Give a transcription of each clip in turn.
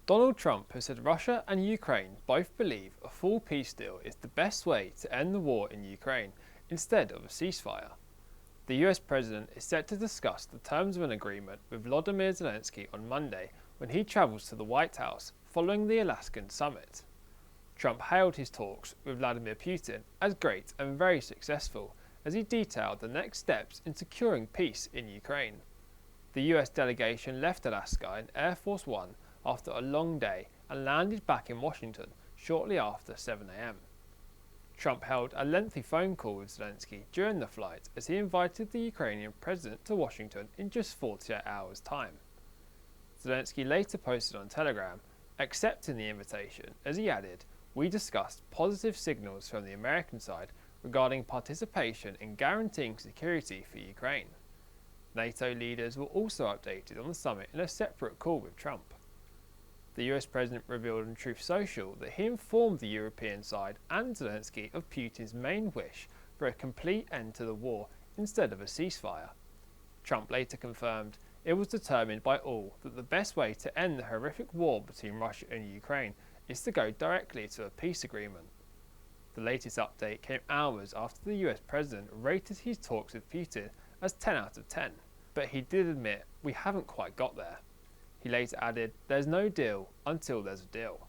Donald Trump has said Russia and Ukraine both believe a full peace deal is the best way to end the war in Ukraine instead of a ceasefire. The US President is set to discuss the terms of an agreement with Volodymyr Zelensky on Monday when he travels to the White House following the Alaskan summit. Trump hailed his talks with Vladimir Putin as great and very successful as he detailed the next steps in securing peace in Ukraine. The US delegation left Alaska in Air Force One after a long day and landed back in Washington shortly after 7 a.m. Trump held a lengthy phone call with Zelensky during the flight as he invited the Ukrainian president to Washington in just 48 hours' time. Zelensky later posted on Telegram, accepting the invitation, as he added, "We discussed positive signals from the American side regarding participation in guaranteeing security for Ukraine." NATO leaders were also updated on the summit in a separate call with Trump. The US President revealed on Truth Social that he informed the European side and Zelensky of Putin's main wish for a complete end to the war instead of a ceasefire. Trump later confirmed it was determined by all that the best way to end the horrific war between Russia and Ukraine is to go directly to a peace agreement. The latest update came hours after the US President rated his talks with Putin as 10 out of 10, but he did admit we haven't quite got there. He later added, "There's no deal until there's a deal."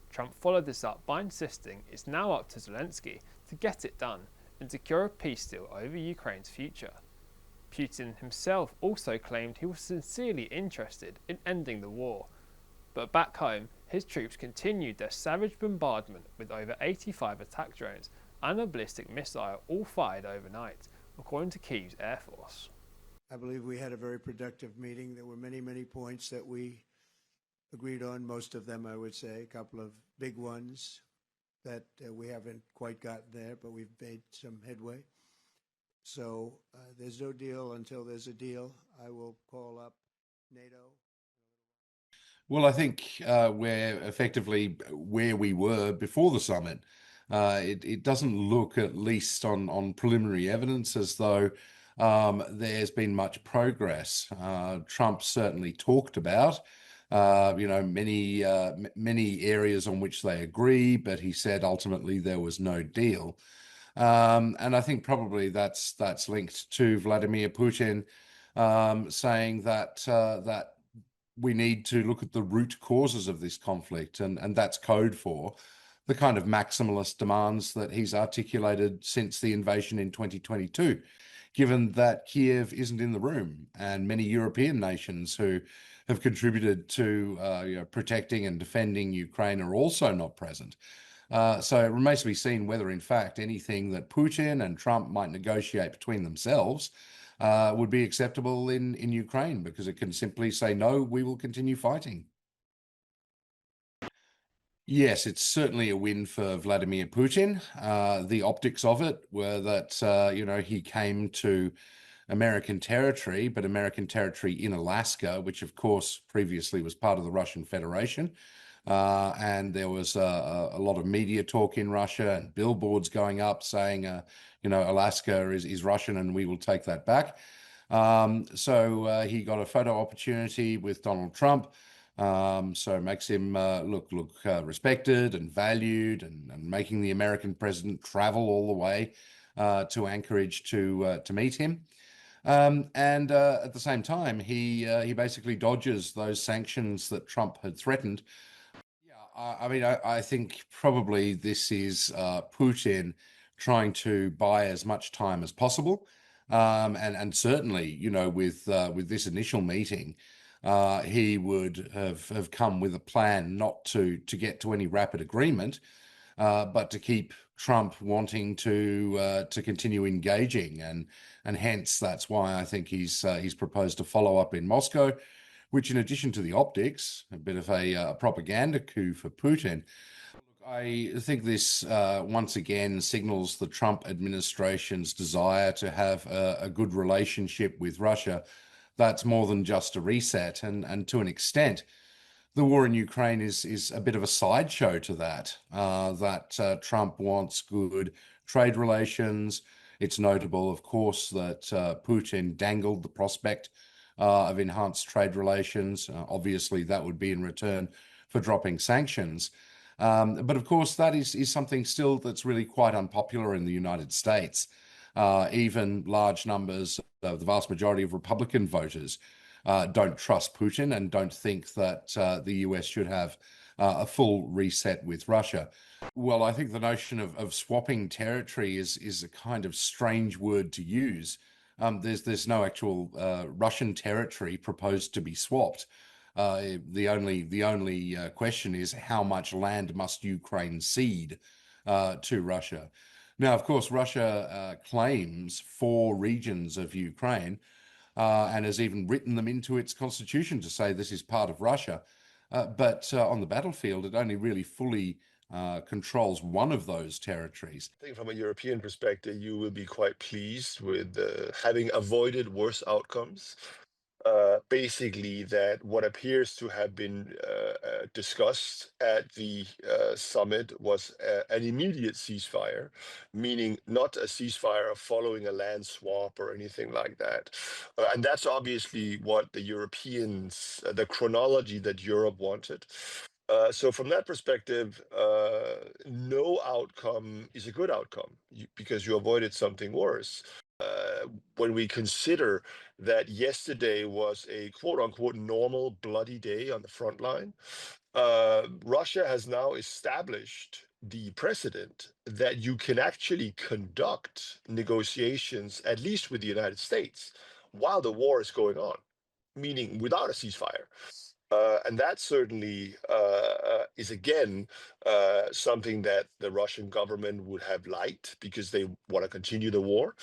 Trump followed this up by insisting it's now up to Zelensky to get it done and secure a peace deal over Ukraine's future. Putin himself also claimed he was sincerely interested in ending the war, but back home his troops continued their savage bombardment with over 85 attack drones and a ballistic missile all fired overnight, according to Kyiv's Air Force. I believe we had a very productive meeting. There were many points that we agreed on, most of them, I would say, a couple of big ones that we haven't quite gotten there, but we've made some headway. So there's no deal until there's a deal. I will call up NATO. Well, I think we're effectively where we were before the summit. It doesn't look, at least on preliminary evidence, as though there's been much progress. Trump certainly talked about, many areas on which they agree, but he said ultimately there was no deal. And I think probably that's linked to Vladimir Putin saying that we need to look at the root causes of this conflict, and that's code for the kind of maximalist demands that he's articulated since the invasion in 2022. Given that Kiev isn't in the room and many European nations who have contributed to protecting and defending Ukraine are also not present. So it remains to be seen whether, in fact, anything that Putin and Trump might negotiate between themselves would be acceptable in Ukraine, because it can simply say, no, we will continue fighting. Yes, it's certainly a win for Vladimir Putin. The optics of it were that, he came to American territory, but American territory in Alaska, which of course previously was part of the Russian Federation. And there was a lot of media talk in Russia and billboards going up saying, Alaska is Russian and we will take that back. So he got a photo opportunity with Donald Trump. So it makes him look respected and valued, and making the American president travel all the way to Anchorage to meet him. And at the same time, he basically dodges those sanctions that Trump had threatened. Yeah, I think probably this is Putin trying to buy as much time as possible, and certainly, with this initial meeting. He would have come with a plan not to get to any rapid agreement, but to keep Trump wanting to continue engaging, and hence that's why I think he's proposed a follow-up in Moscow, which, in addition to the optics, a bit of a propaganda coup for Putin. I think this once again signals the Trump administration's desire to have a good relationship with Russia. That's more than just a reset, and to an extent, the war in Ukraine is a bit of a sideshow to that. Trump wants good trade relations. It's notable, of course, that Putin dangled the prospect of enhanced trade relations. Obviously, that would be in return for dropping sanctions. But of course, that is something still that's really quite unpopular in the United States. Even large numbers of the vast majority of Republican voters don't trust Putin and don't think that the US should have a full reset with Russia. Well, I think the notion of swapping territory is a kind of strange word to use. There's no actual Russian territory proposed to be swapped. The only question is how much land must Ukraine cede to Russia? Now, of course, Russia claims 4 regions of Ukraine and has even written them into its constitution to say this is part of Russia. But on the battlefield, it only really fully controls one of those territories. I think from a European perspective, you will be quite pleased with having avoided worse outcomes. Basically, that what appears to have been discussed at the summit was an immediate ceasefire, meaning not a ceasefire following a land swap or anything like that. And that's obviously what the Europeans, the chronology that Europe wanted. So from that perspective, no outcome is a good outcome because you avoided something worse. When we consider that yesterday was a quote unquote normal bloody day on the front line, Russia has now established the precedent that you can actually conduct negotiations, at least with the United States, while the war is going on, meaning without a ceasefire. And that certainly is again something that the Russian government would have liked because they want to continue the war.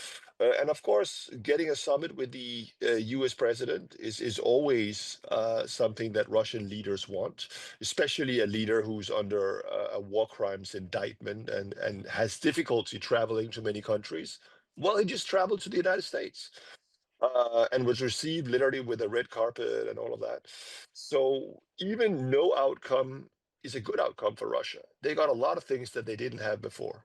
And of course, getting a summit with the US president is always something that Russian leaders want, especially a leader who's under a war crimes indictment and has difficulty traveling to many countries. Well, he just traveled to the United States and was received literally with a red carpet and all of that. So even no outcome is a good outcome for Russia. They got a lot of things that they didn't have before.